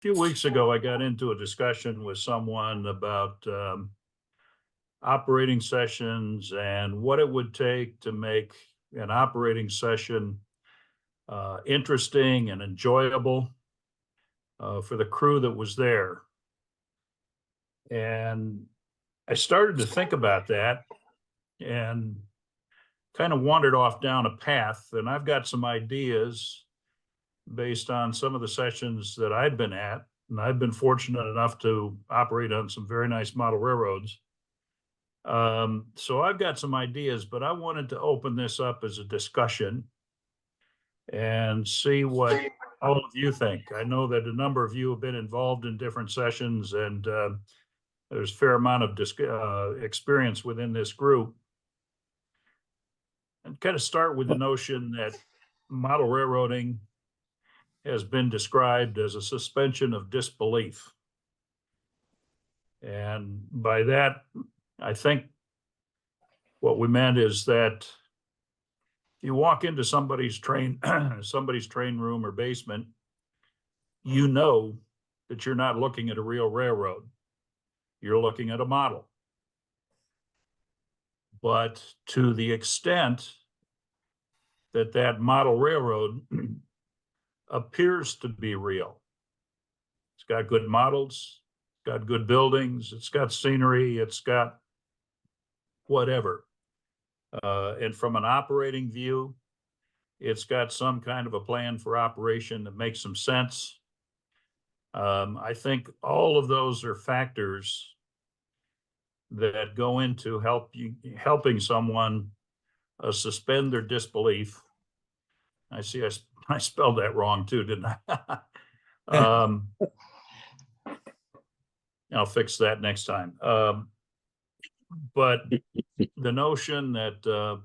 few weeks ago, I got into a discussion with someone about operating sessions and what it would take to make an operating session interesting and enjoyable for the crew that was there. And I started to think about that and kind of wandered off down a path. And I've got some ideas based on some of the sessions that I've been at. And I've been fortunate enough to operate on some very nice model railroads. So I've got some ideas, but I wanted to open this up as a discussion and see what all of you think. I know that a number of you have been involved in different sessions, and there's a fair amount of experience within this group. And kind of start with the notion that model railroading has been described as a suspension of disbelief. And by that, I think what we meant is that you walk into somebody's train room or basement, you know that you're not looking at a real railroad. You're looking at a model. But to the extent that that model railroad appears to be real, it's got good models, it's got good buildings, it's got scenery, it's got whatever. And from an operating view, it's got some kind of a plan for operation that makes some sense. I think all of those are factors that go into helping someone suspend their disbelief. I see I spelled that wrong too, didn't I? I'll fix that next time. But the notion that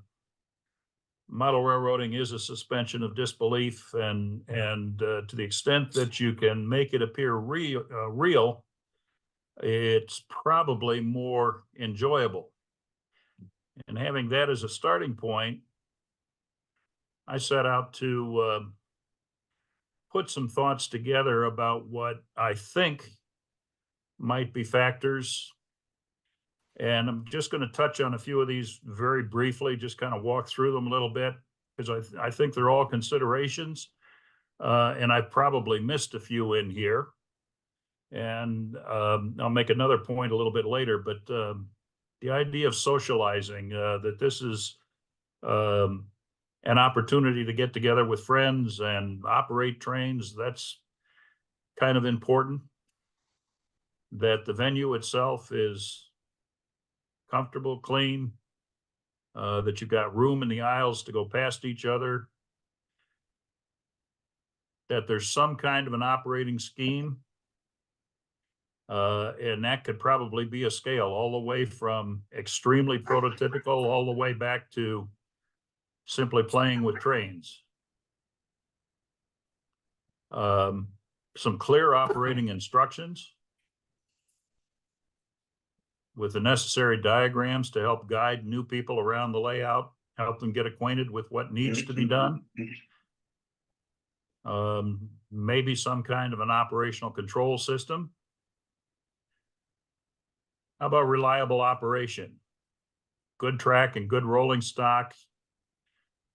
model railroading is a suspension of disbelief, and to the extent that you can make it appear real, it's probably more enjoyable. And having that as a starting point, I set out to put some thoughts together about what I think might be factors. And I'm just going to touch on a few of these very briefly, just kind of walk through them a little bit, because I think they're all considerations. And I've probably missed a few in here. And I'll make another point a little bit later, but the idea of socializing, that this is an opportunity to get together with friends and operate trains, that's kind of important. That the venue itself is comfortable, clean, that you've got room in the aisles to go past each other, that there's some kind of an operating scheme. And that could probably be a scale all the way from extremely prototypical all the way back to simply playing with trains. Some clear operating instructions with the necessary diagrams to help guide new people around the layout, help them get acquainted with what needs to be done. Maybe some kind of an operational control system. How about reliable operation? Good track and good rolling stock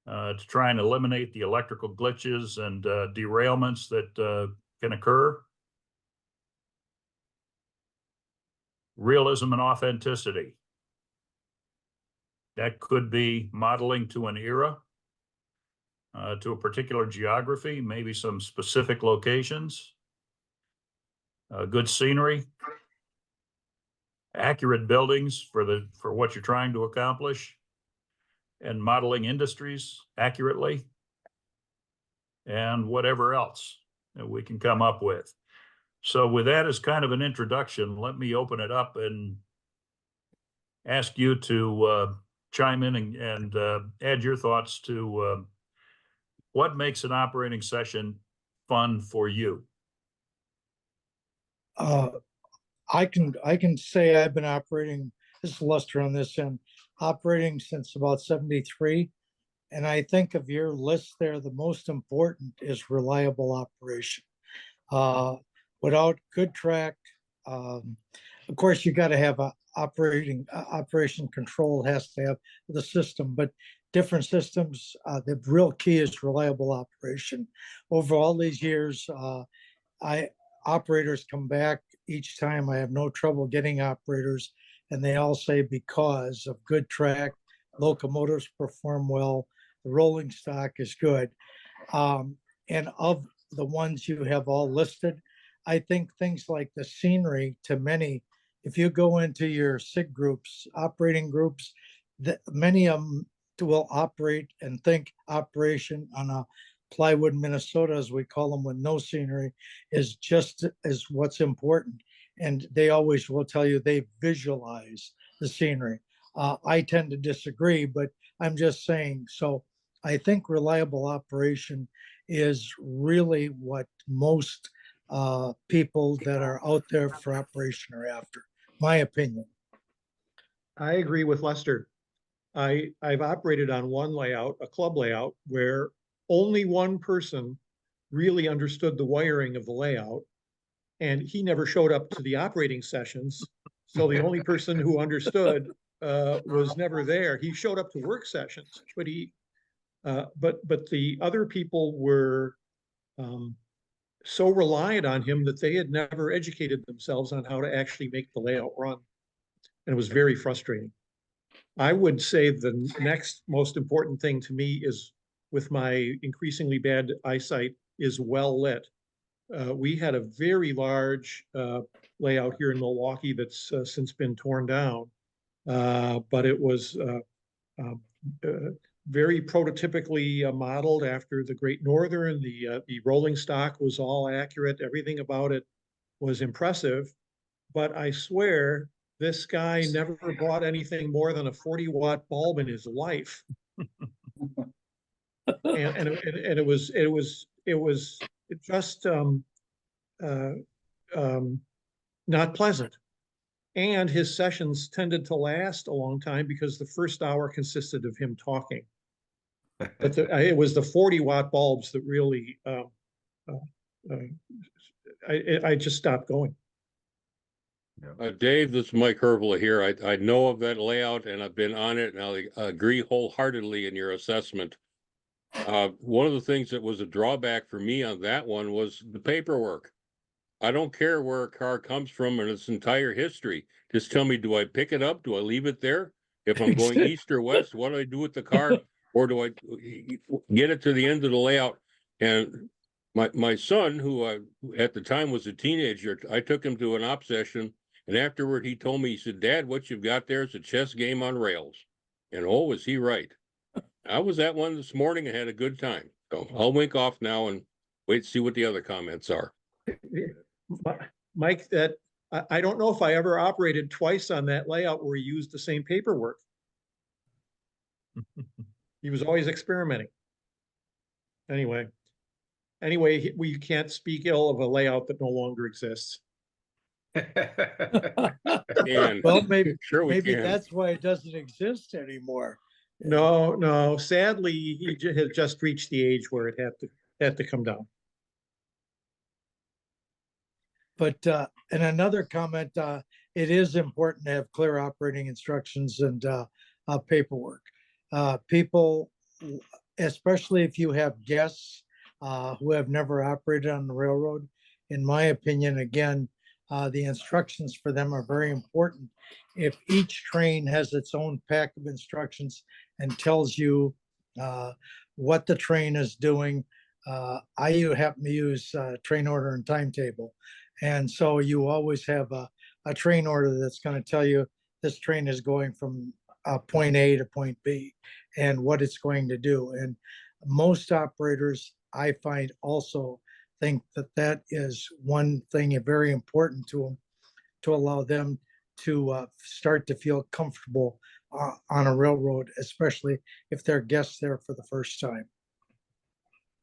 to try and eliminate the electrical glitches and derailments that can occur. Realism and authenticity. That could be modeling to an era, to a particular geography, maybe some specific locations. Good scenery, accurate buildings for what you're trying to accomplish, and modeling industries accurately, and whatever else that we can come up with. So with that as kind of an introduction, let me open it up and ask you to chime in and add your thoughts to what makes an operating session fun for you. I can say I've been operating, this is Lester on this end, operating since about 73. And I think of your list there, the most important is reliable operation. without good track, of course, you got to have a operation control has to have the system, but different systems, the real key is reliable operation. Over all these years, I operators come back each time. I have no trouble getting operators, and they all say because of good track, locomotives perform well, the rolling stock is good. And of the ones you have all listed, I think things like the scenery to many, if you go into your SIG groups, operating groups, that many of them will operate and think operation on a plywood Minnesota, as we call them, with no scenery, is just as what's important. And they always will tell you they visualize the scenery. I tend to disagree, but I'm just saying. So I think reliable operation is really what most people that are out there for operation are after, my opinion. I agree with Lester. I've operated on one layout, a club layout, where only one person really understood the wiring of the layout, and he never showed up to the operating sessions. So the only person who understood was never there. He showed up to work sessions, but but the other people were so reliant on him that they had never educated themselves on how to actually make the layout run. And it was very frustrating. I would say the next most important thing to me is, with my increasingly bad eyesight, is well lit. We had a very large layout here in Milwaukee that's since been torn down, but it was very prototypically modeled after the Great Northern. The rolling stock was all accurate. Everything about it was impressive. But I swear this guy never bought anything more than a 40-watt bulb in his life. And it was just not pleasant. And his sessions tended to last a long time because the first hour consisted of him talking. But it was the 40-watt bulbs that really, I just stopped going. Dave, this is Mike Hervela here. I know of that layout and I've been on it, and I agree wholeheartedly in your assessment. One of the things that was a drawback for me on that one was the paperwork. I don't care where a car comes from in its entire history. Just tell me, do I pick it up? Do I leave it there? If I'm going east or west, what do I do with the car? Or do I get it to the end of the layout? And my son, who at the time was a teenager, I took him to an op session, and afterward he told me, he said, "Dad, what you've got there is a chess game on rails." And oh, was he right. I was at one this morning and had a good time. So I'll wink off now and wait to see what the other comments are. Mike, that I don't know if I ever operated twice on that layout where he used the same paperwork. He was always experimenting. Anyway, we can't speak ill of a layout that no longer exists. And Well, maybe sure we maybe can. that's why it doesn't exist anymore. No, sadly, he has just reached the age where it had to come down. But and another comment, it is important to have clear operating instructions and paperwork. People, especially if you have guests who have never operated on the railroad, in my opinion, again, the instructions for them are very important. If each train has its own pack of instructions and tells you what the train is doing, I happen to use train order and timetable. And so you always have a train order that's going to tell you this train is going from point A to point B and what it's going to do. And most operators, I find, also think that that is one thing very important to them, to allow them to start to feel comfortable on a railroad, especially if they're guests there for the first time.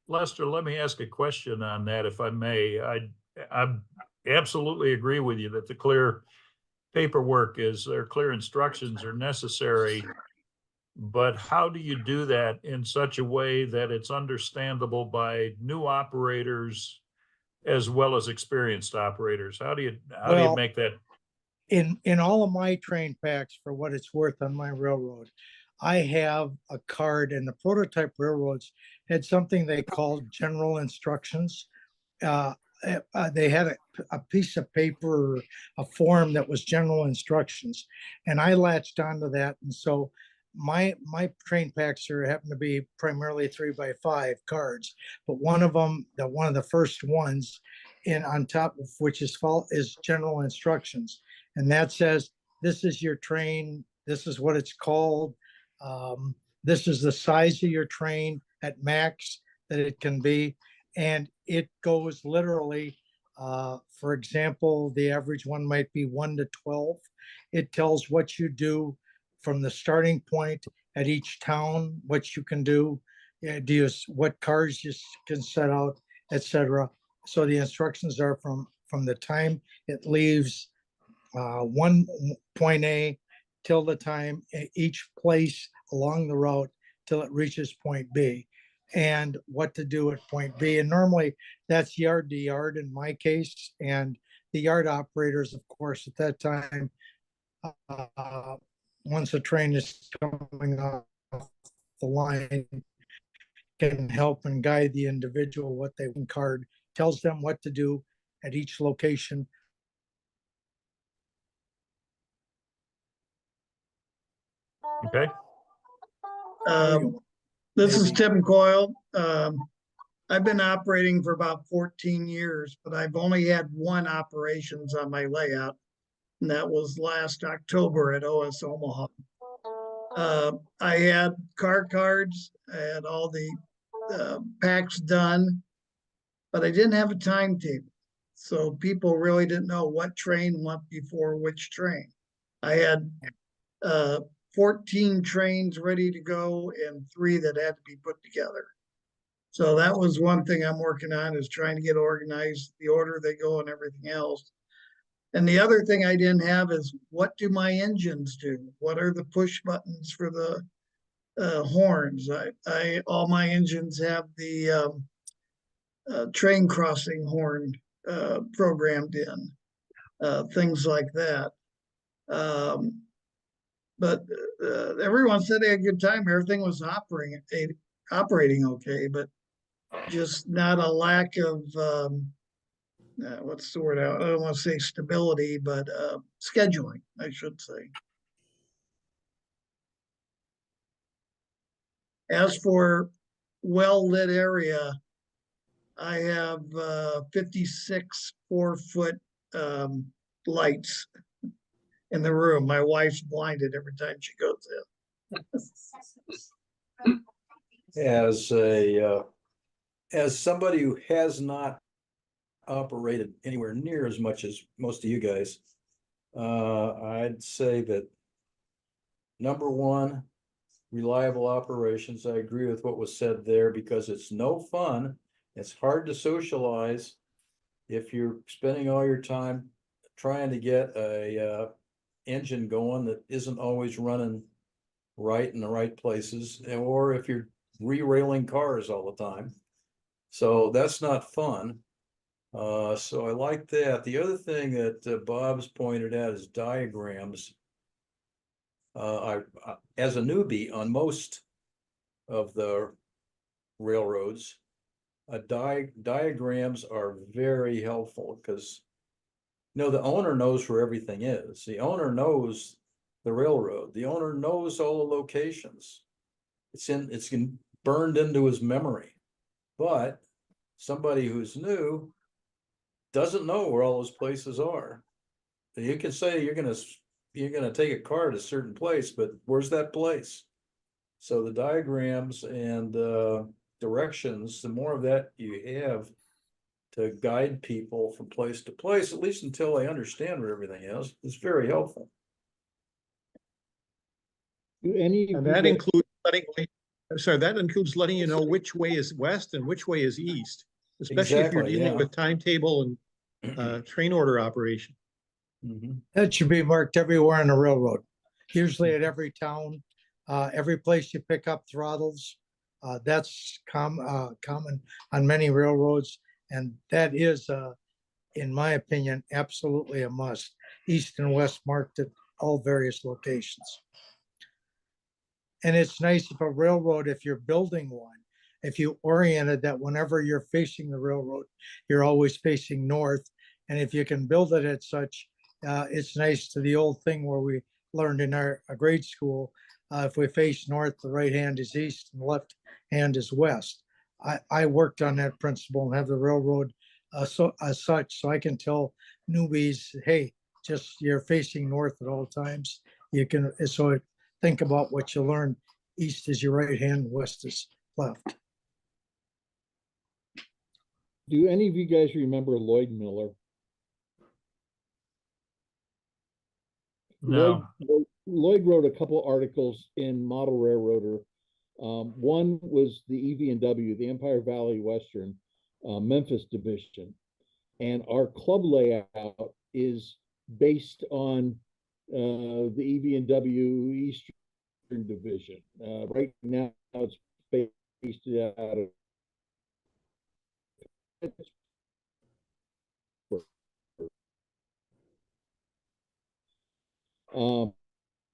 Lester, let me ask a question on that, if I may. I absolutely agree with you that the clear paperwork or clear instructions are necessary. But how do you do that in such a way that it's understandable by new operators as well as experienced operators? How do you Well, make that? In all of my train packs, for what it's worth on my railroad, I have a card, and the prototype railroads had something they called general instructions. Uh, they had a piece of paper, a form that was general instructions, and I latched onto that. And so my train packs are happen to be primarily 3x5 cards, but one of them, one of the first ones, in on top of which is general instructions, and that says this is your train, this is what it's called, this is the size of your train at max that it can be, and it goes literally. For example, the average one might be 1 to 12. It tells what you do from the starting point at each town, what you can do, what cars you can set out, etc. So the instructions are from the time it leaves one point A till the time each place along the route till it reaches point B, and what to do at point B. And normally that's yard to yard in my case. And the yard operators, of course, at that time, once a train is coming off the line, can help and guide the individual what they card, tells them what to do at each location. Okay. This is Maybe. Tim Coyle. I've been operating for about 14 years, but I've only had one operations on my layout, and that was last October at OS Omaha. I had car cards, I had all the packs done, but I didn't have a timetable. So people really didn't know what train went before which train. I had 14 trains ready to go and 3 that had to be put together. So that was one thing I'm working on, is trying to get organized, the order they go and everything else. And the other thing I didn't have is, what do my engines do? What are the push buttons for the horns? All my engines have the train crossing horn programmed in, things like that. But everyone said they had a good time. Everything was operating okay, but just not a lack of what's the word? I don't want to say stability, but scheduling, I should say. As for well-lit area, I have 56 4-foot lights in the room. My wife's blinded every time she goes in. As somebody who has not operated anywhere near as much as most of you guys, I'd say that number one, reliable operations. I agree with what was said there, because it's no fun. It's hard to socialize if you're spending all your time trying to get a engine going that isn't always running right in the right places, or if you're re-railing cars all the time. So that's not fun. So I like that. The other thing that Bob's pointed out is diagrams. As a newbie on most of the railroads, diagrams are very helpful, because the owner knows where everything is. The owner knows the railroad. The owner knows all the locations. It's burned into his memory. But somebody who's new doesn't know where all those places are. You can say you're gonna take a car to a certain place, but where's that place? So the diagrams and directions, the more of that you have to guide people from place to place, at least until they understand where everything is very helpful. And that includes letting you know which way is west and which way is east, especially if you're Exactly, dealing yeah. with timetable and train order operation. That should be marked everywhere on the railroad, usually at every town, every place you pick up throttles. That's common on many railroads. And that is, in my opinion, absolutely a must. East and west marked at all various locations. And it's nice if a railroad, if you're building one, if you oriented that whenever you're facing the railroad, you're always facing north. And if you can build it at such, it's nice to the old thing where we learned in our grade school, if we face north, the right hand is east and the left hand is west. I worked on that principle and have the railroad as such, so I can tell newbies, hey, just you're facing north at all times. You can, so think about what you learn. East is your right hand, west is left. Do any of you guys remember Lloyd Miller? No, Lloyd wrote a couple articles in Model Railroader. One was the EV&W, the Empire Valley Western Memphis division. And our club layout is based on the EV&W Eastern division. Right now it's based out of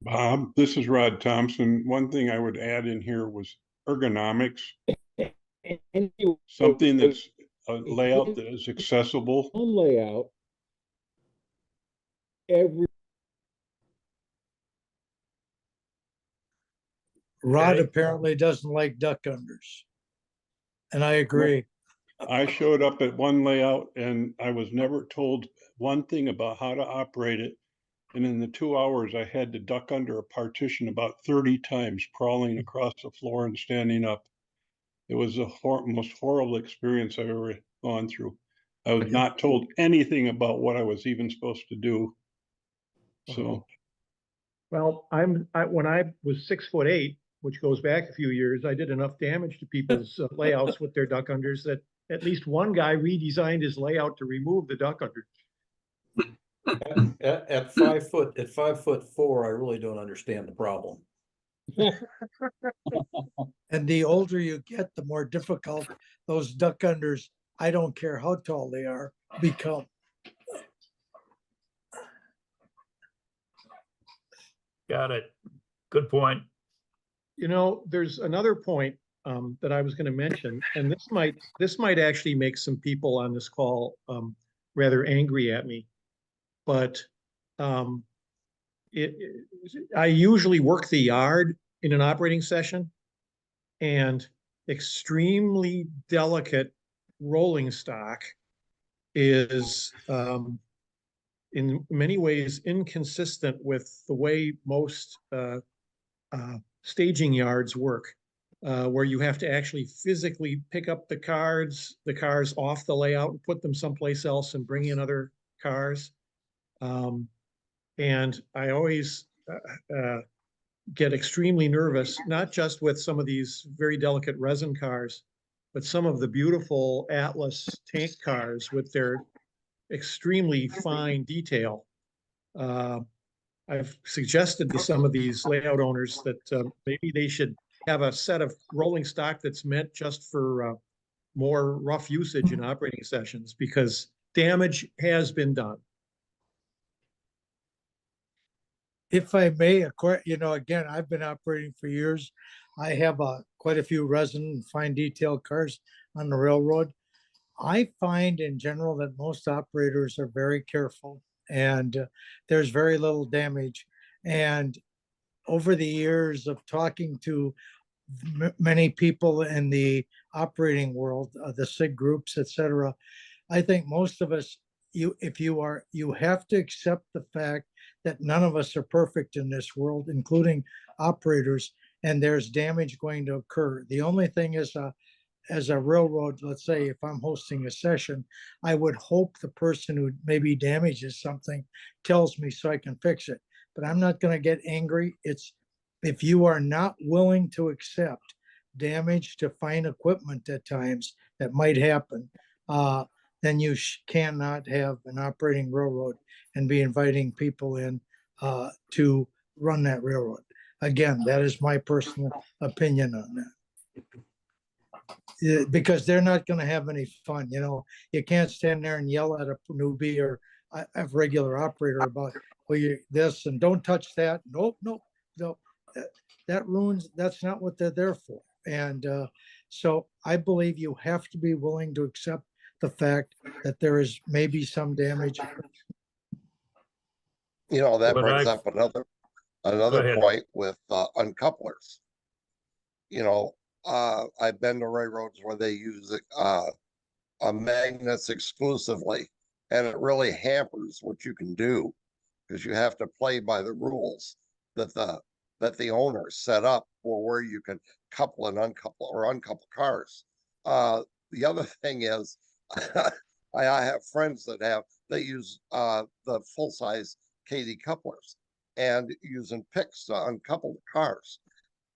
Bob, this is Rod Thompson. One thing I would add in here was ergonomics, anyway, something that's a layout that is accessible. one layout, every Rod Okay. apparently doesn't like duck unders. And I agree. I showed up at one layout and I was never told one thing about how to operate it. And in the 2 hours, I had to duck under a partition about 30 times, crawling across the floor and standing up. It was the most horrible experience I've ever gone through. I was not told anything about what I was even supposed to do. So, Well, when I was 6'8", which goes back a few years, I did enough damage to people's layouts with their duck unders that at least one guy redesigned his layout to remove the duck under. At 5'4", I really don't understand the problem. And the older you get, the more difficult those duck unders, I don't care how tall they are, become. got it. Good point. You know, there's another point that I was going to mention, and this might actually make some people on this call rather angry at me, but I usually work the yard in an operating session, and extremely delicate rolling stock is in many ways inconsistent with the way most staging yards work, where you have to actually physically pick up the cars off the layout and put them someplace else and bring in other cars. And I always get extremely nervous, not just with some of these very delicate resin cars, but some of the beautiful Atlas tank cars with their extremely fine detail. I've suggested to some of these layout owners that maybe they should have a set of rolling stock that's meant just for more rough usage in operating sessions, because damage has been done. If I may, again, I've been operating for years. I have quite a few resin and fine detail cars on the railroad. I find in general that most operators are very careful and there's very little damage. And over the years of talking to many people in the operating world, the SIG groups, etc., I think most of us, you have to accept the fact that none of us are perfect in this world, including operators, and there's damage going to occur. The only thing is, as a railroad, let's say if I'm hosting a session, I would hope the person who maybe damages something tells me so I can fix it. But I'm not going to get angry. It's if you are not willing to accept damage to fine equipment at times that might happen, then you cannot have an operating railroad and be inviting people in to run that railroad. Again, that is my personal opinion on that. because they're not gonna have any fun, you know? You can't stand there and yell at a newbie or a regular operator about, well, you this and don't touch that. Nope, nope, no. That ruins, that's not what they're there for. And so I believe you have to be willing to accept the fact that there is maybe some damage. You know, that But brings I've- up another Go ahead. point with uncouplers. You know, I've been to railroads where they use magnets exclusively, and it really hampers what you can do because you have to play by the rules that the owner set up for where you can couple and uncouple or uncouple cars. The other thing is, I have friends that use the full size KD couplers and using picks to uncouple the cars,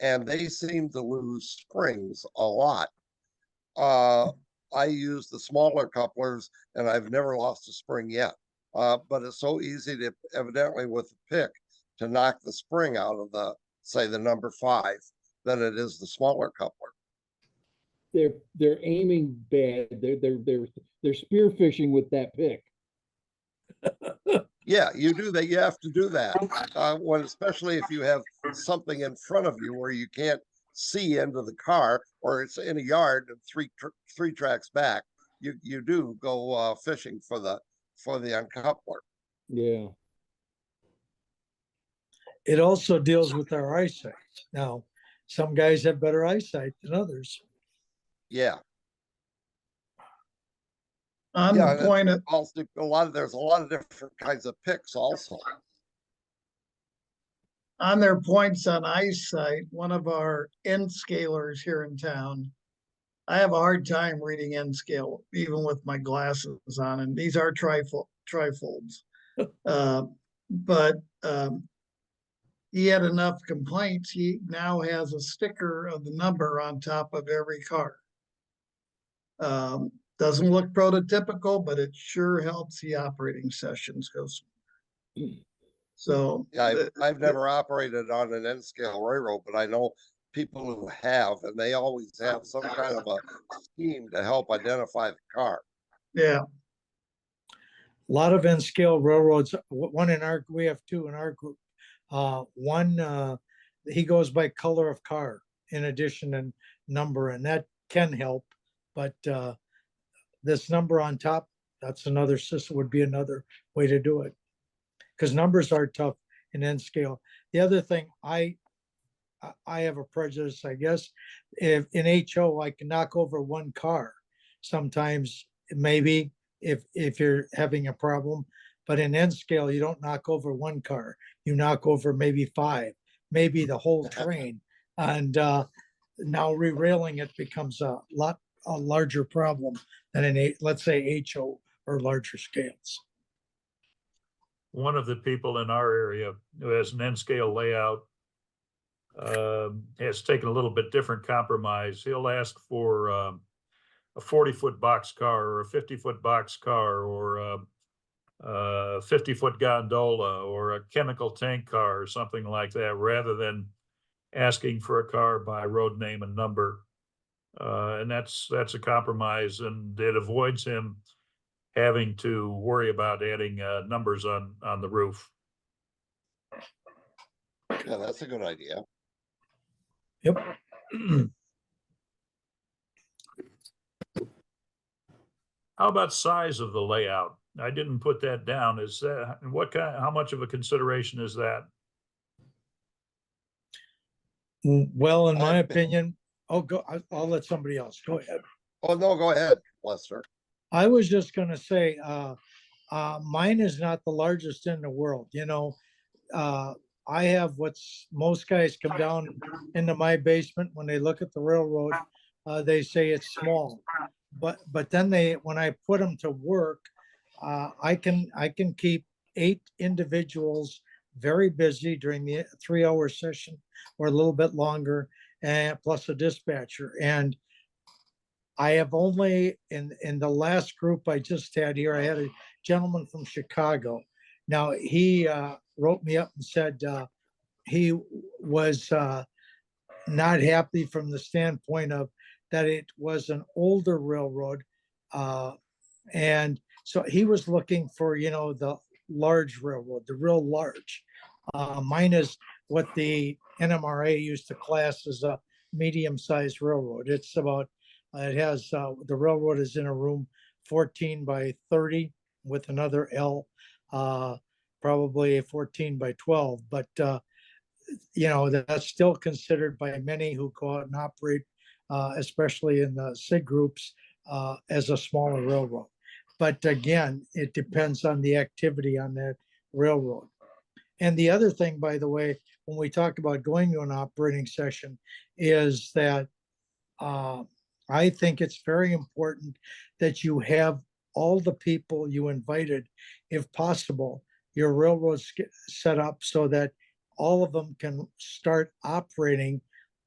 and they seem to lose springs a lot. I use the smaller couplers and I've never lost a spring yet. But it's so easy to, evidently with the pick, to knock the spring out of say the number 5 than it is the smaller coupler. They're aiming bad. They're spear fishing with that pick. Yeah, you do that. You have to do that. Especially if you have something in front of you where you can't see into the car, or it's in a yard and three tracks back. You do go fishing for the uncoupler. Yeah. It also deals with our eyesight. Now, some guys have better eyesight than others. Yeah. On Yeah, the point of, also there's a lot of different kinds of picks also. on their points on eyesight, one of our end scalers here in town, I have a hard time reading end scale, even with my glasses on, and these are trifolds. But he had enough complaints. He now has a sticker of the number on top of every car. Doesn't look prototypical, but it sure helps the operating sessions goes. So Yeah, I've never operated on an N scale railroad, but I know people who have, and they always have some kind of a scheme to help identify the car. yeah, A lot of N scale railroads, we have 2 in our group. One, he goes by color of car in addition and number, and that can help. But this number on top, that's another system, would be another way to do it. Because numbers are tough in N scale. The other thing, I have a prejudice, I guess. If in HO I can knock over one car, sometimes maybe if you're having a problem, but in N scale you don't knock over one car, you knock over maybe 5, maybe the whole train, and now re-railing it becomes a larger problem than in let's say HO or larger scales. One of the people in our area who has an N-scale layout has taken a little bit different compromise. He'll ask for a 40-foot box car or a 50-foot box car or a 50-foot gondola or a chemical tank car or something like that, rather than asking for a car by road name and number. And that's a compromise, and it avoids him having to worry about adding numbers on the roof. Yeah, that's a good idea. Yep. How about size of the layout? I didn't put that down. Is that how much of a consideration is that? Well, in my I've been- opinion, I'll let somebody else go ahead. Oh, no, go ahead, Lester. I was just gonna say, mine is not the largest in the world, you know. I have most guys come down into my basement when they look at the railroad, they say it's small. But then when I put them to work, I can keep 8 individuals very busy during the 3-hour session or a little bit longer, and plus a dispatcher. And I have only in the last group I just had here, I had a gentleman from Chicago. Now he wrote me up and said he was not happy from the standpoint of that it was an older railroad. And so he was looking for, the large railroad, the real large. Mine is what the NMRA used to class as a medium-sized railroad. It's about, it has, the railroad is in a room 14 by 30 with another L, probably 14 by 12. But, that's still considered by many who go out and operate, especially in the SIG groups, as a smaller railroad. But again, it depends on the activity on that railroad. And the other thing, by the way, when we talk about going to an operating session, is that I think it's very important that you have all the people you invited, if possible, your railroads set up so that all of them can start operating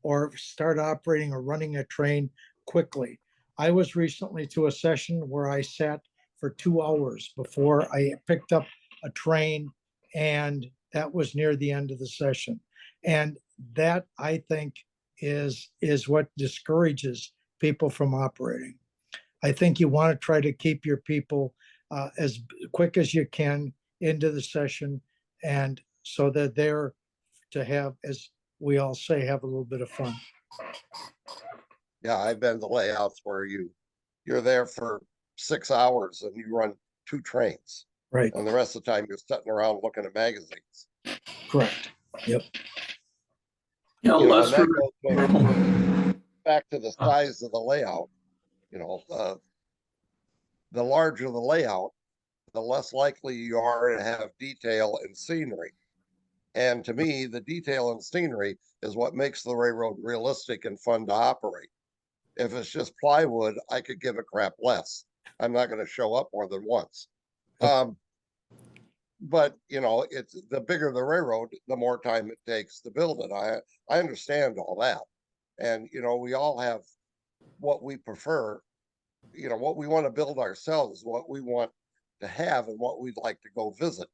or running a train quickly. I was recently to a session where I sat for 2 hours before I picked up a train, and that was near the end of the session. And that, I think, is what discourages people from operating. I think you want to try to keep your people as quick as you can into the session, and so that they're to have, as we all say, have a little bit of fun. Yeah, I've been to layouts where you're there for 6 hours and you run 2 trains. Right. And the rest of the time you're sitting around looking at magazines. Correct. Yep. Yeah, And Lester. that goes back to the size of the layout. The larger the layout, the less likely you are to have detail and scenery. And to me, the detail and scenery is what makes the railroad realistic and fun to operate. If it's just plywood, I could give a crap less. I'm not going to show up more than once. But it's the bigger the railroad, the more time it takes to build it. I understand all that. And we all have what we prefer, what we want to build ourselves, what we want to have, and what we'd like to go visit.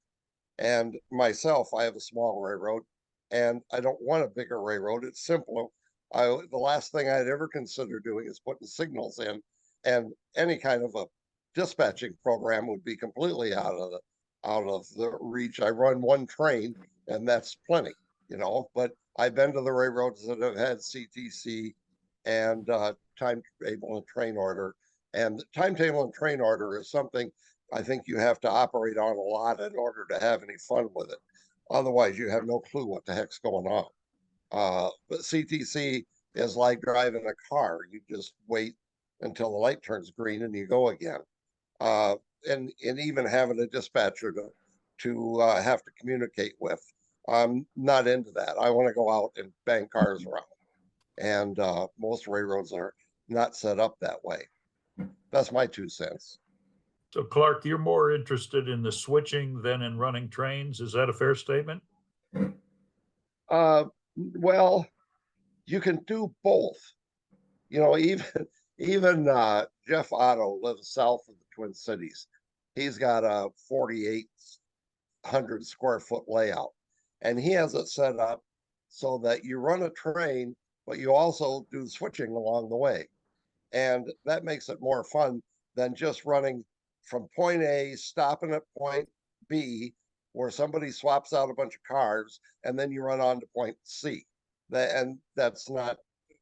And myself, I have a small railroad, and I don't want a bigger railroad. It's simpler. The last thing I'd ever consider doing is putting signals in, and any kind of a dispatching program would be completely out of the reach. I run 1 train, and that's plenty, But I've been to the railroads that have had CTC and timetable and train order. And timetable and train order is something I think you have to operate on a lot in order to have any fun with it. Otherwise, you have no clue what the heck's going on. But CTC is like driving a car. You just wait until the light turns green and you go again. And even having a dispatcher to have to communicate with. I'm not into that. I want to go out and bang cars around. And most railroads are not set up that way. That's my 2 cents. So Clark, you're more interested in the switching than in running trains. Is that a fair statement? Well, you can do both. Even Jeff Otto lives south of the Twin Cities. He's got a 4,800 square foot layout, and he has it set up so that you run a train, but you also do switching along the way. And that makes it more fun than just running from point A, stopping at point B, where somebody swaps out a bunch of cars, and then you run on to point C. And that's not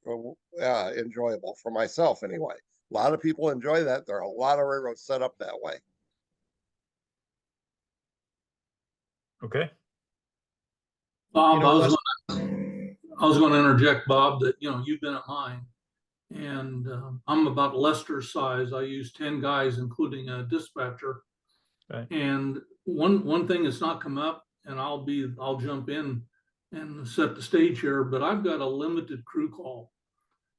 enjoyable for myself anyway. A lot of people enjoy that. There are a lot of railroads set up that way. Okay. Bob, I was going to interject, Bob, that you've been at mine, and I'm about Lester's size. I use 10 guys, including a dispatcher. Okay. And one thing that's not come up, and I'll jump in and set the stage here, but I've got a limited crew call.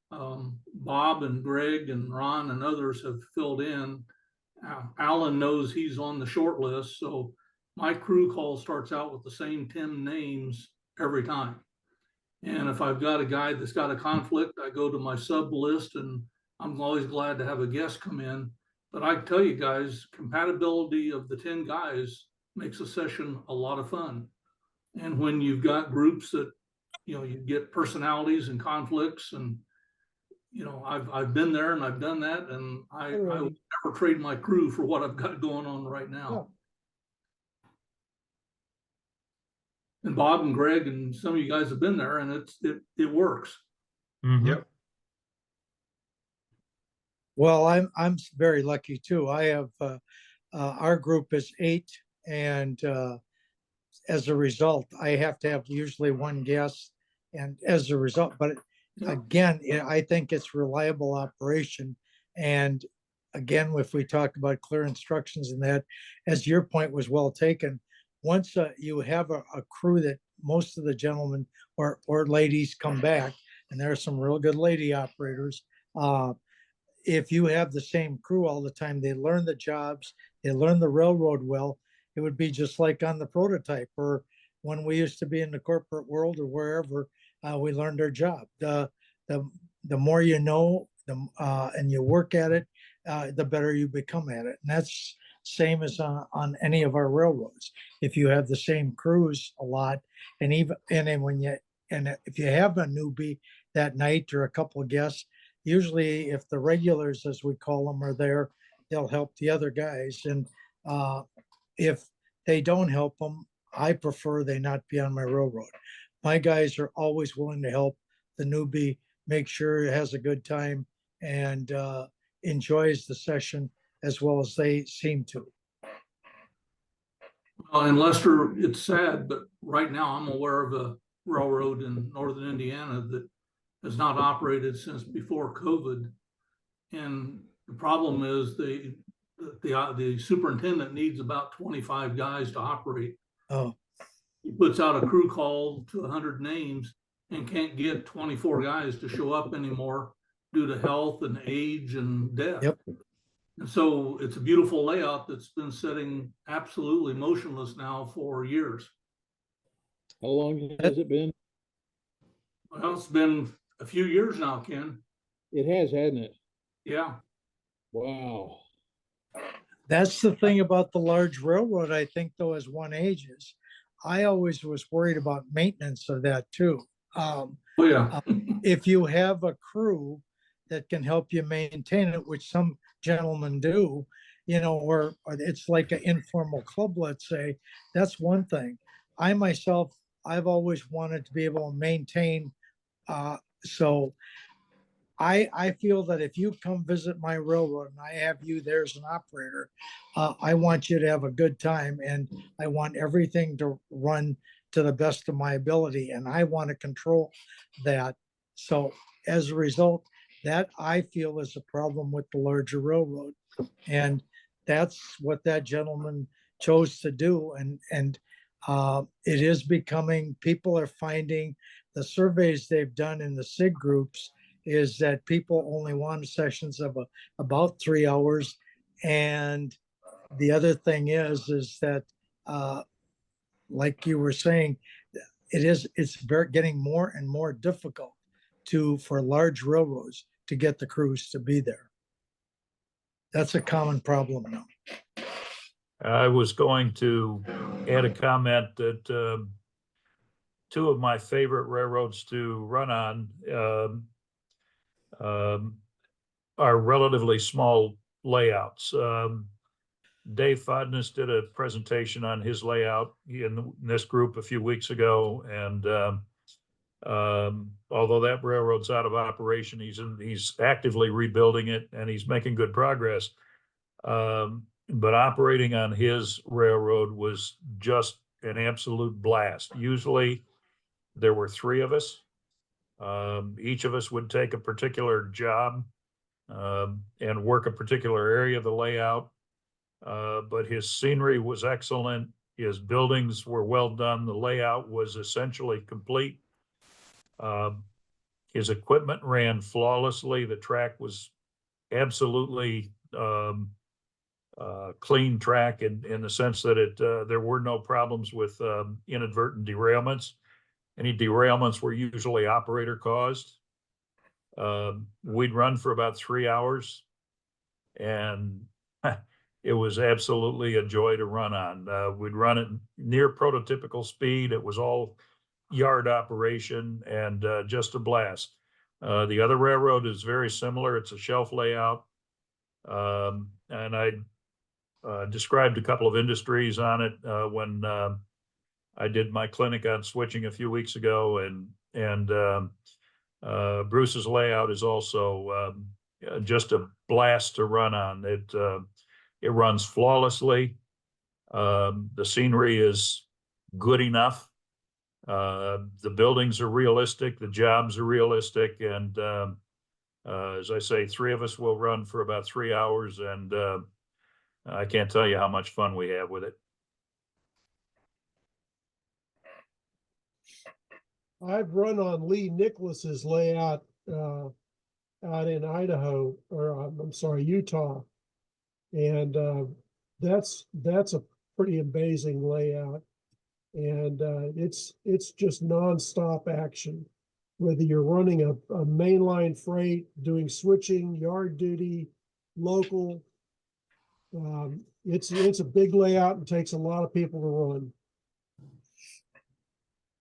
Bob and Greg and Ron and others have filled in. Alan knows he's on the short list, so my crew call starts out with the same 10 names every time. And if I've got a guy that's got a conflict, I go to my sub list, and I'm always glad to have a guest come in. But I tell you guys, compatibility of the 10 guys makes a session a lot of fun. And when you've got groups that, you get personalities and conflicts, and you know, I've been there and I've done that, and I Alrighty. would never trade my crew for what I've got going on right now. And Bob and Greg and some of you guys have been there, and it works. Mhm. Well, I'm very lucky too. I have, our group is 8, and as a result, I have to have usually one guest. And as a result, but Yeah. again, I think it's reliable operation. And again, if we talk about clear instructions and that, as your point was well taken, once you have a crew that most of the gentlemen or ladies come back, and there are some real good lady operators, if you have the same crew all the time, they learn the jobs, they learn the railroad well. It would be just like on the prototype, or when we used to be in the corporate world or wherever, we learned our job. The the more you know, and you work at it, the better you become at it. And that's same as on any of our railroads. If you have the same crews a lot, and then when you and if you have a newbie that night or a couple of guests, usually if the regulars, as we call them, are there, they'll help the other guys. And if they don't help them, I prefer they not be on my railroad. My guys are always willing to help the newbie make sure he has a good time and enjoys the session as well as they seem to. And Lester, it's sad, but right now I'm aware of a railroad in northern Indiana that has not operated since before COVID. And the problem is the superintendent needs about 25 guys to operate. Oh, He puts out a crew call to 100 names and can't get 24 guys to show up anymore due to health and age and death. Yep. And so it's a beautiful layout that's been sitting absolutely motionless now for years. How long has it been? Well, it's been a few years now, Ken. It has, hasn't it? Yeah. Wow. that's the thing about the large railroad, I think, though, as one ages. I always was worried about maintenance of that too. Oh, yeah. If you have a crew that can help you maintain it, which some gentlemen do, or it's like an informal club, let's say, that's one thing. I myself, I've always wanted to be able to maintain. So I feel that if you come visit my railroad and I have you there as an operator, I want you to have a good time, and I want everything to run to the best of my ability, and I want to control that. So as a result, that I feel is a problem with the larger railroad, and that's what that gentleman chose to do. And it is becoming. People are finding the surveys they've done in the SIG groups is that people only want sessions of about 3 hours. And the other thing is that, like you were saying, it's getting more and more difficult for large railroads to get the crews to be there. That's a common problem now. I was going to add a comment that two of my favorite railroads to run on are relatively small layouts. Dave Fodness did a presentation on his layout in this group a few weeks ago, and although that railroad's out of operation, he's actively rebuilding it and he's making good progress. But operating on his railroad was just an absolute blast. Usually there were 3 of us. Each of us would take a particular job and work a particular area of the layout. But his scenery was excellent. His buildings were well done. The layout was essentially complete. His equipment ran flawlessly. The track was absolutely clean track in the sense that there were no problems with inadvertent derailments. Any derailments were usually operator caused. We'd run for about 3 hours, and it was absolutely a joy to run on. We'd run at near prototypical speed. It was all yard operation and just a blast. The other railroad is very similar. It's a shelf layout. And I described a couple of industries on it when I did my clinic on switching a few weeks ago, and Bruce's layout is also just a blast to run on. It runs flawlessly. The scenery is good enough. The buildings are realistic, the jobs are realistic, and as I say, three of us will run for about 3 hours, and I can't tell you how much fun we have with it. I've run on Lee Nicholas's layout out in Idaho, or I'm sorry, Utah. And that's a pretty amazing layout. And it's just nonstop action. Whether you're running a mainline freight, doing switching, yard duty, local, it's a big layout and takes a lot of people to run.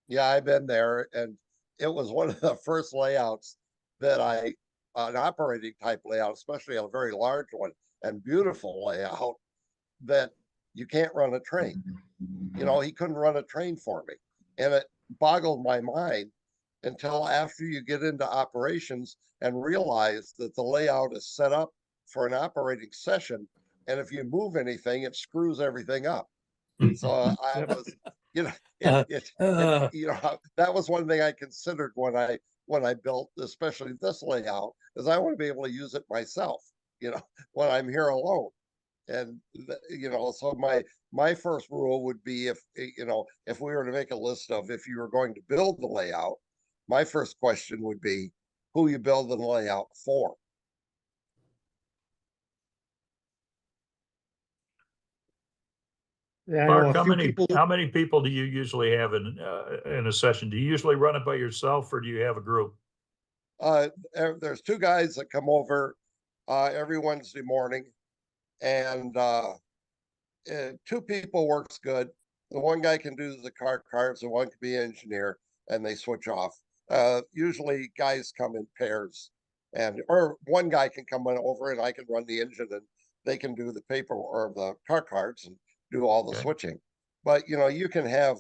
Yeah, I've been there, and it was one of the first layouts that an operating type layout, especially a very large one and beautiful layout, that you can't run a train. You know, he couldn't run a train for me. And it boggled my mind until after you get into operations and realize that the layout is set up for an operating session. And if you move anything, it screws everything up. So I was, you know, you know, that was one thing I considered when I built, especially this layout, is I want to be able to use it myself, you know, when I'm here alone. And you know, so my first rule would be, if you know, if we were to make a list of if you were going to build the layout, my first question would be who you build the layout for. Yeah, I know Mark, a few people. how many people do you usually have in a session? Do you usually run it by yourself, or do you have a group? There's two guys that come over every Wednesday morning, and two people works good. The one guy can do the car cards, the one can be an engineer, and they switch off. Usually guys come in pairs, or one guy can come on over and I can run the engine, and they can do the paper or the car cards and do all the Okay. switching. But you know, you can have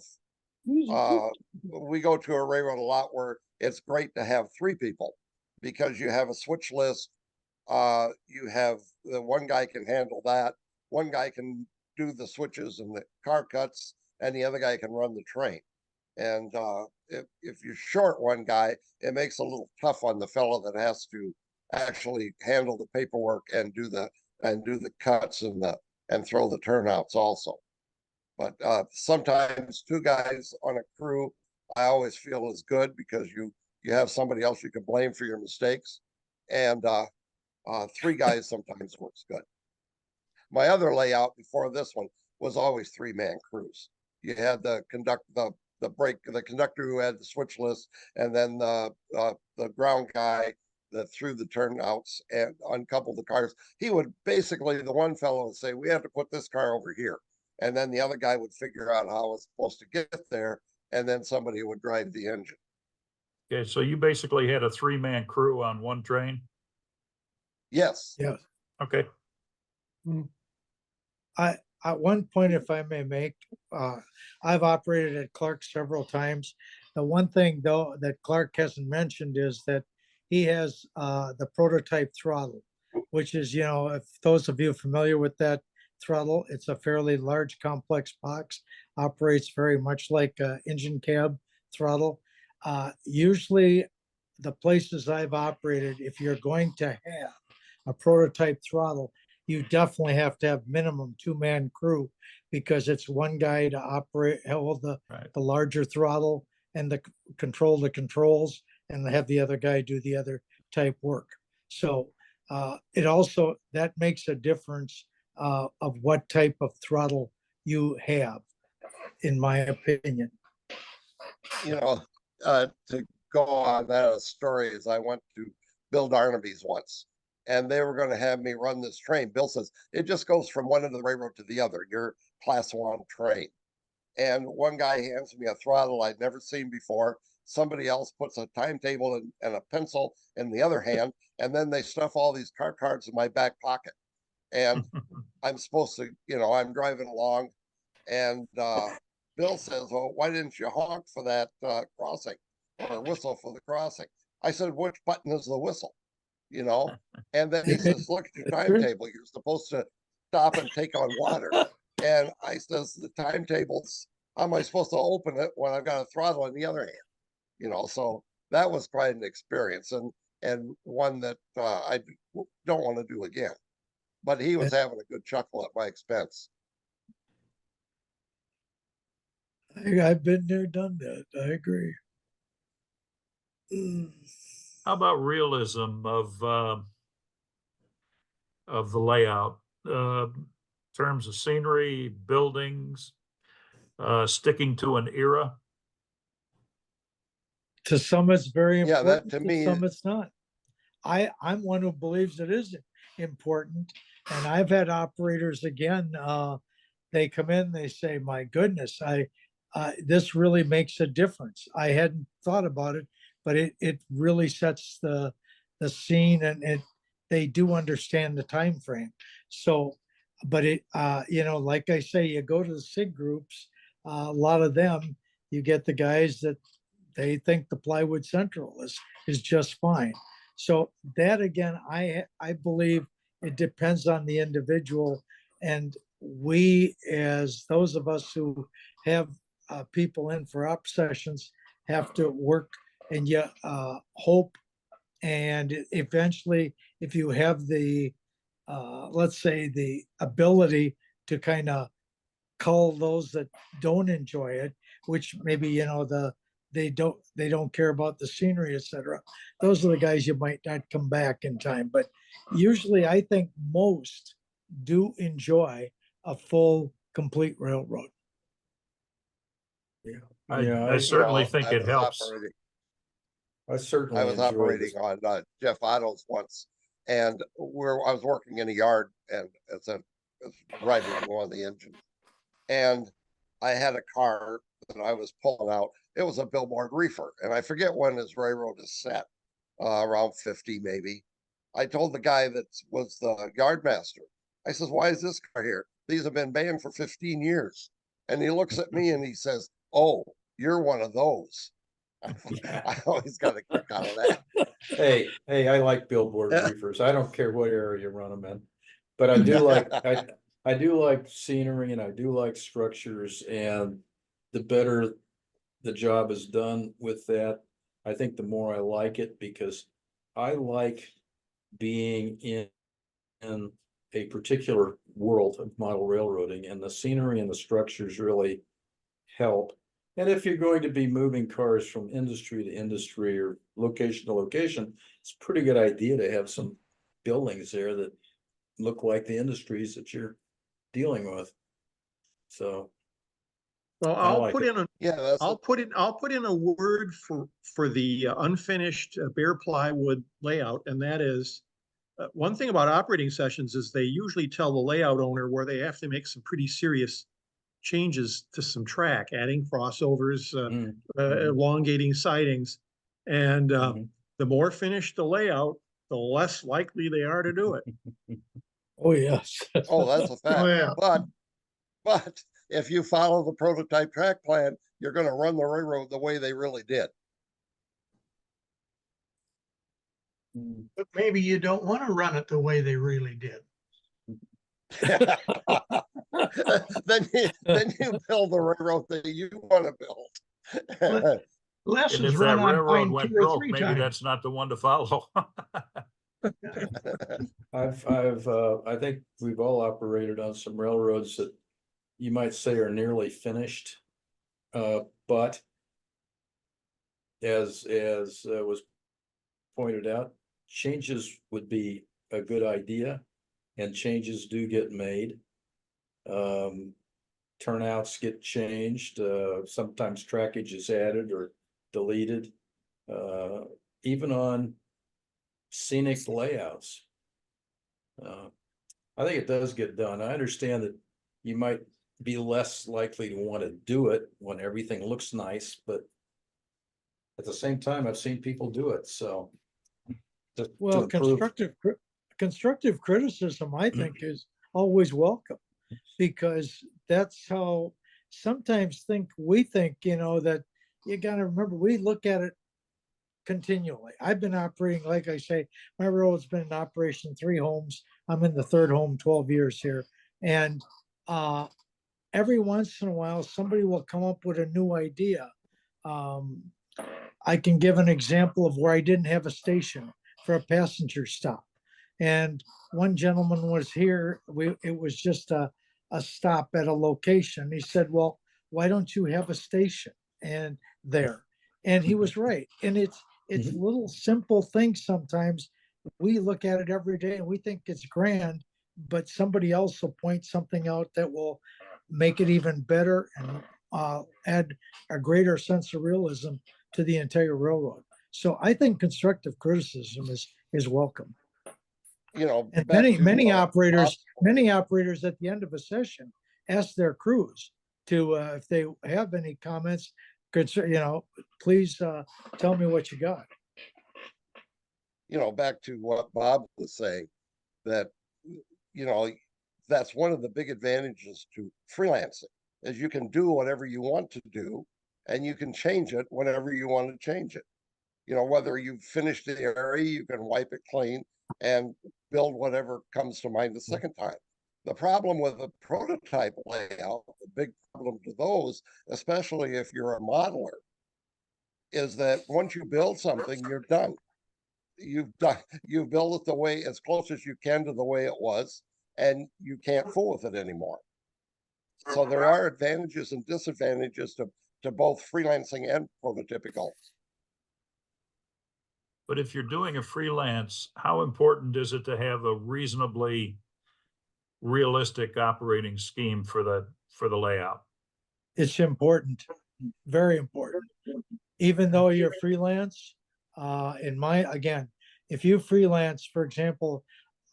we go to a railroad a lot where it's great to have three people, because you have a switch list. You have the one guy can handle that. One guy can do the switches and the car cuts, and the other guy can run the train. And if you're short one guy, it makes it a little tough on the fellow that has to actually handle the paperwork and do the cuts and throw the turnouts also. But sometimes two guys on a crew, I always feel is good, because you have somebody else you can blame for your mistakes. And three guys sometimes works good. My other layout before this one was always 3-man crews. You had the conductor who had the switch list, and then the ground guy that threw the turnouts and uncoupled the cars. He would basically, the one fellow would say, we have to put this car over here. And then the other guy would figure out how it's supposed to get there. And then somebody would drive the engine. Okay, so you basically had a 3-man crew on one train? Yes. Yeah. Okay. At one point, if I may make, I've operated at Clark several times. The one thing though that Clark hasn't mentioned is that he has the prototype throttle, which is, you know, if those of you familiar with that throttle, it's a fairly large, complex box, operates very much like an engine cab throttle. Usually the places I've operated, if you're going to have a prototype throttle, you definitely have to have minimum 2-man crew, because it's one guy to operate, hold the larger throttle and control the controls, and have the other guy do the other type work. So it also, that makes a difference of what type of throttle you have, in my opinion. You know, to go on that story, is I went to Bill Darnaby's once, and they were going to have me run this train. Bill says, it just goes from one end of the railroad to the other, your class 1 train. And one guy hands me a throttle I'd never seen before. somebody else puts a timetable and a pencil in the other hand, and then they stuff all these car cards in my back pocket. And I'm supposed to, I'm driving along, and Bill says, "Well, why didn't you honk for that crossing or whistle for the crossing?" I said, "Which button is the whistle?" And then he says, "Look at your timetable. You're supposed to stop and take on water." And I says, "The timetables, how am I supposed to open it when I've got a throttle in the other hand?" So that was quite an experience, and one that I don't want to do again. But he was having a good chuckle at my expense. I've been there, done that. I agree. How about realism of the layout, terms of scenery, buildings, sticking to an era? To some, it's very Yeah, important. that to To me, some, it's not. I'm one who believes it is important. And I've had operators again, they come in, they say, "My goodness, this really makes a difference. I hadn't thought about it, but it really sets the scene, and they do understand the time frame." So, but like I say, you go to the SIG groups, a lot of them, you get the guys that they think the plywood central is just fine. So that again, I believe it depends on the individual, and we, as those of us who have people in for up sessions, have to work, and you hope, and eventually, if you have the let's say the ability to kind of cull those that don't enjoy it, which maybe they don't care about the scenery, etc. Those are the guys you might not come back in time. But usually I think most do enjoy a full, complete railroad. I certainly think I it was helps. operating, I certainly I was enjoyed operating this. on Jeff Otto's once, and I was working in a yard, and it's driving one of the engines, and I had a car that I was pulling out. It was a billboard reefer, and I forget when his railroad is set, around 50 maybe. I told the guy that was the yard master, I says, "Why is this car here? These have been banned for 15 years. And he looks at me and he says, "Oh, you're one of those." I always got a kick out of that. Hey, I like billboard reefers. I don't care what area you run them in. But I do I do like scenery, and I do like structures, and the better the job is done with that, I think the more I like it, because I like being in a particular world of model railroading, and the scenery and the structures really help. And if you're going to be moving cars from industry to industry or location to location, it's a pretty good idea to have some buildings there that look like the industries that you're dealing with. So Well, I I'll like put it. in a, Yeah, that's I'll put in a word for the unfinished bare plywood layout, and that is, one thing about operating sessions is they usually tell the layout owner where they have to make some pretty serious changes to some track, adding crossovers, elongating sidings. And the more finished the layout, the less likely they are to do it. Oh, yes. oh, that's a fact. Oh, yeah. But if you follow the prototype track plan, you're going to run the railroad the way they really did. But maybe you don't want to run it the way they really did. then you build the railroad that you want to build. And Lessons if run that on railroad pine went 2 or broke, 3 maybe times. that's not the one to follow. I think we've all operated on some railroads that you might say are nearly finished. But as was pointed out, changes would be a good idea, and changes do get made. Turnouts get changed, sometimes trackage is added or deleted, even on scenic layouts. I think it does get done. I understand that you might be less likely to want to do it when everything looks nice, but at the same time, I've seen people do it, so. to Well, improve. constructive criticism, I think, is always welcome, because that's how sometimes we think, that you gotta remember, we look at it continually. I've been operating, like I say, my railroad's been in operation 3 homes. I'm in the 3rd home, 12 years here. And every once in a while, somebody will come up with a new idea. I can give an example of where I didn't have a station for a passenger stop. And one gentleman was here, it was just a stop at a location. He said, well, why don't you have a station and there? And he was right. And it's little simple things sometimes. We look at it every day and we think it's grand, but somebody else will point something out that will make it even better and add a greater sense of realism to the entire railroad. So I think constructive criticism is welcome. And many operators at the end of a session ask their crews to, if they have any comments, please tell me what you got. Back to what Bob was saying, that, that's one of the big advantages to freelancing, is you can do whatever you want to do, and you can change it whenever you want to change it. Whether you've finished the area, you can wipe it clean and build whatever comes to mind the second time. The problem with a prototype layout, the big problem to those, especially if you're a modeler, is that once you build something, you're done. You build it the way, as close as you can to the way it was, and you can't fool with it anymore. So there are advantages and disadvantages to both freelancing and prototypical. But if you're doing a freelance, how important is it to have a reasonably realistic operating scheme for the layout? It's important, very important. Even though you're freelance, again, if you freelance, for example,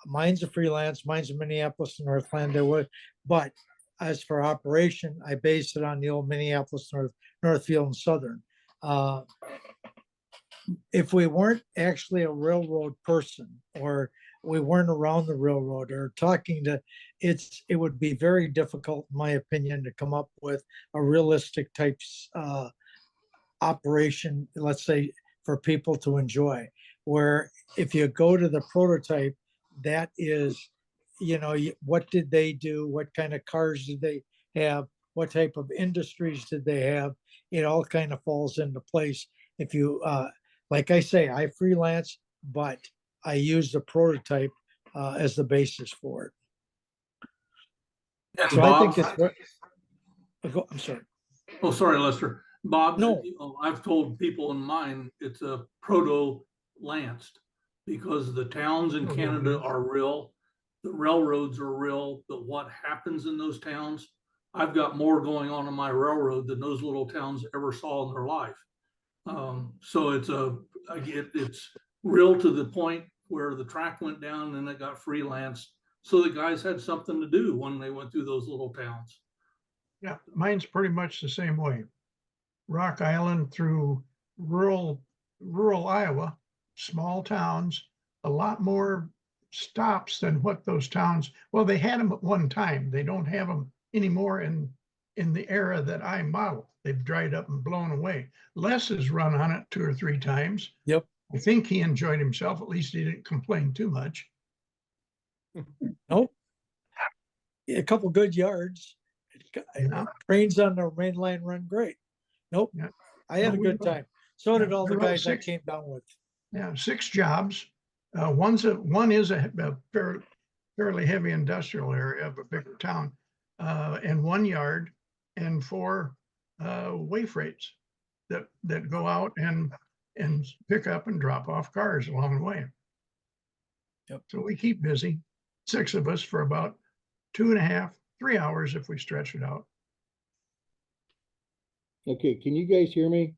mine's a Minneapolis and Northland, but as for operation, I base it on the old Minneapolis, Northfield and Southern. If we weren't actually a railroad person, or we weren't around the railroad or talking to, it would be very difficult, in my opinion, to come up with a realistic types operation, let's say, for people to enjoy. Where if you go to the prototype, that is, what did they do? What kind of cars did they have? What type of industries did they have? It all kind of falls into place. If you, like I say, I freelance, but I use the prototype as the basis for it. So I think it's, I'm sorry. Oh, sorry, Lester. Bob, No. I've told people in mine, it's a proto-lanced, because the towns in Canada are real, the railroads are real, but what happens in those towns, I've got more going on in my railroad than those little towns ever saw in their life. So it's real to the point where the track went down and it got freelanced. So the guys had something to do when they went through those little towns. Yeah, mine's pretty much the same way. Rock Island through rural Iowa, small towns, a lot more stops than what those towns, well, they had them at one time. They don't have them anymore in the era that I model. They've dried up and blown away. Les has run on it 2 or 3 times. Yep. I think he enjoyed himself. At least he didn't complain too much. Nope. A couple good yards. Yeah. Trains on the main line run great. Nope. Yeah. I had a good time. So did all the we run guys I 6 came down with. Yeah, 6 jobs. One is a fairly heavy industrial area of a bigger town, and 1 yard, and 4 way freights that go out and pick up and drop off cars along the way. Yep. So we keep busy, 6 of us, for about 2.5, 3 hours if we stretch it out. Okay, can you guys hear me?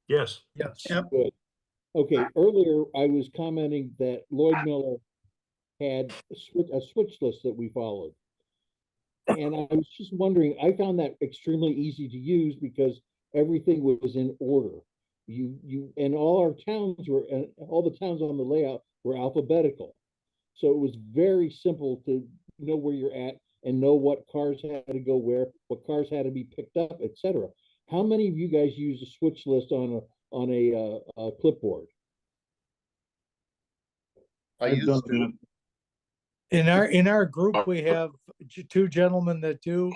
Yes. Yes. Yep. Good. Okay, earlier I was commenting that Lloyd Miller had a switch list that we followed. And I was just wondering, I found that extremely easy to use because everything was in order. and all our towns were, all the towns on the layout were alphabetical. So it was very simple to know where you're at and know what cars had to go where, what cars had to be picked up, etc. How many of you guys use a switch list on a clipboard? I I've done used to. that. In our group, we have two gentlemen that do.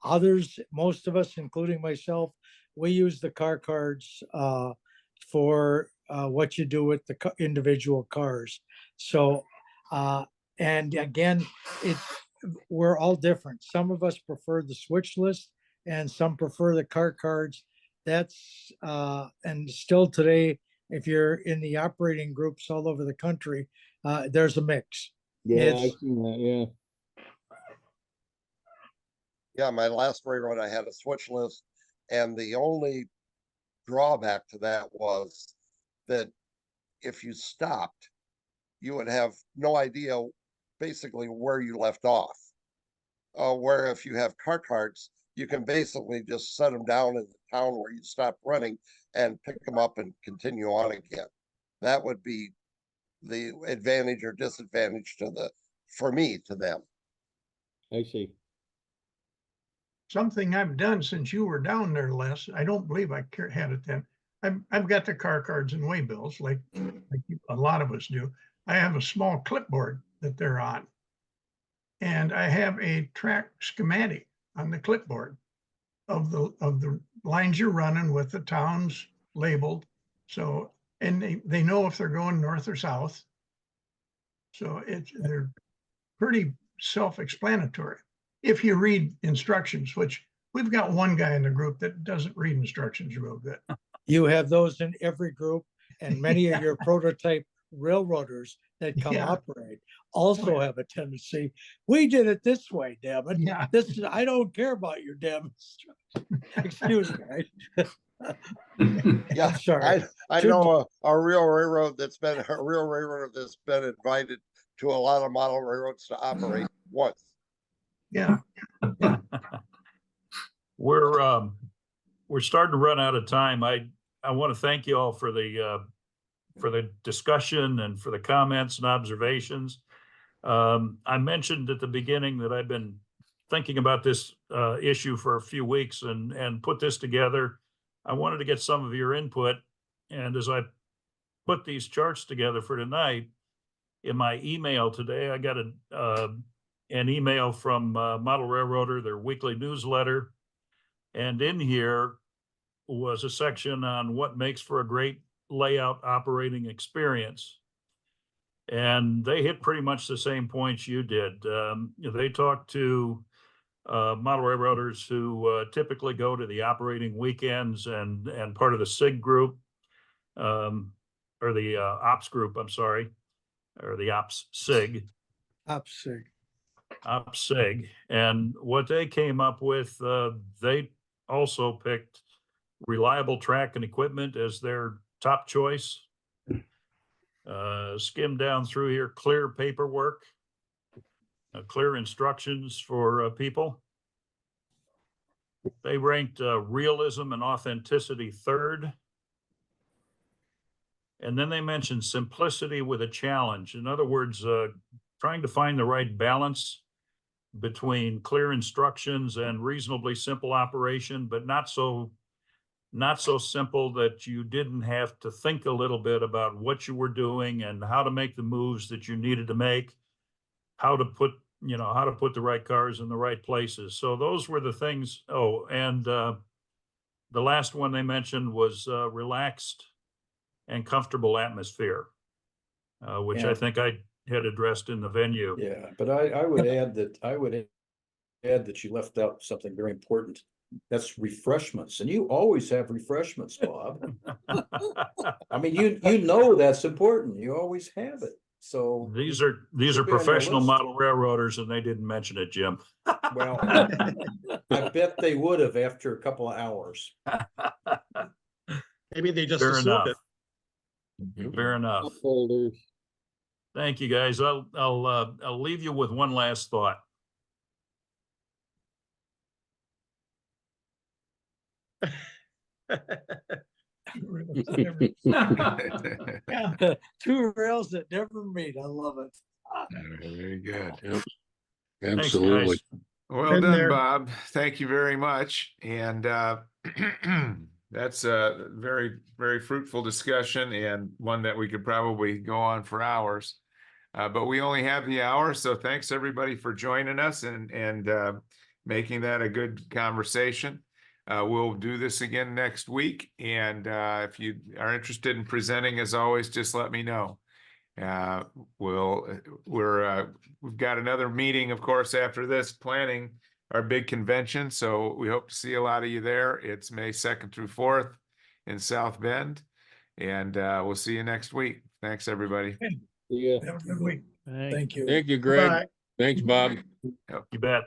Others, most of us, including myself, we use the car cards for what you do with the individual cars. So, and again, we're all different. Some of us prefer the switch list, and some prefer the car cards. That's and still today, if you're in the operating groups all over the country, there's a mix. Yeah, It's- I've seen that. Yeah. Yeah, my last railroad, I had a switch list, and the only drawback to that was that if you stopped, you would have no idea basically where you left off. Where if you have car cards, you can basically just set them down in the town where you stopped running and pick them up and continue on again. That would be the advantage or disadvantage for me, to them. I see. Something I've done since you were down there, Les, I don't believe I had it then. I've got the car cards and waybills like a lot of us do. I have a small clipboard that they're on. And I have a track schematic on the clipboard of the lines you're running with the towns labeled. So, and they know if they're going north or south. So they're pretty self-explanatory if you read instructions, which we've got one guy in the group that doesn't read instructions real good. You have those in every group, and many of your prototype railroaders that come Yeah. operate also have a tendency. We did it this way, damn it. Yeah. I don't care about your damn instructions. Excuse me. Yeah, I'm sorry. I know a real railroad that's been invited to a lot of model railroads to operate once. Yeah. We're starting to run out of time. I want to thank you all for the discussion and for the comments and observations. I mentioned at the beginning that I've been thinking about this issue for a few weeks and put this together. I wanted to get some of your input, and as I put these charts together for tonight, in my email today, I got an email from Model Railroader, their weekly newsletter, and in here was a section on what makes for a great layout operating experience. And they hit pretty much the same points you did. They talked to model railroaders who typically go to the operating weekends and part of the SIG group, or the ops group, I'm sorry, or the ops SIG. Ops SIG. Ops SIG. And what they came up with, they also picked reliable track and equipment as their top choice. Skim down through here, clear paperwork, clear instructions for people. They ranked realism and authenticity third. And then they mentioned simplicity with a challenge. In other words, trying to find the right balance between clear instructions and reasonably simple operation, but not so simple that you didn't have to think a little bit about what you were doing and how to make the moves that you needed to make, how to put the right cars in the right places. So those were the things. Oh, and the last one they mentioned was relaxed and comfortable atmosphere, which I think I had addressed in the venue. Yeah, but I would add that you left out something very important. That's refreshments, and you always have refreshments, Bob. I mean, you know that's important. You always have it. So these are should be on your professional list. model railroaders, and they didn't mention it, Jim. Well, I bet they would have after a couple of hours. Maybe they just Fair assumed enough. it. Fair enough. Holders. Thank you, guys. I'll leave you with one last thought. Yeah, Two rails that never meet. I love it. Very good. Yep. Thanks, Absolutely. guys. Well Been done, there. Bob. Thank you very much. And that's a very, very fruitful discussion and one that we could probably go on for hours. But we only have the hour, so thanks everybody for joining us and making that a good conversation. We'll do this again next week, and if you are interested in presenting, as always, just let me know. We've got another meeting, of course, after this, planning our big convention, so we hope to see a lot of you there. It's May 2nd through 4th in South Bend, and we'll see you next week. Thanks, everybody. Yeah. have a good week. Thank you. Thank you, Greg. Bye. Thanks, Bob. You bet.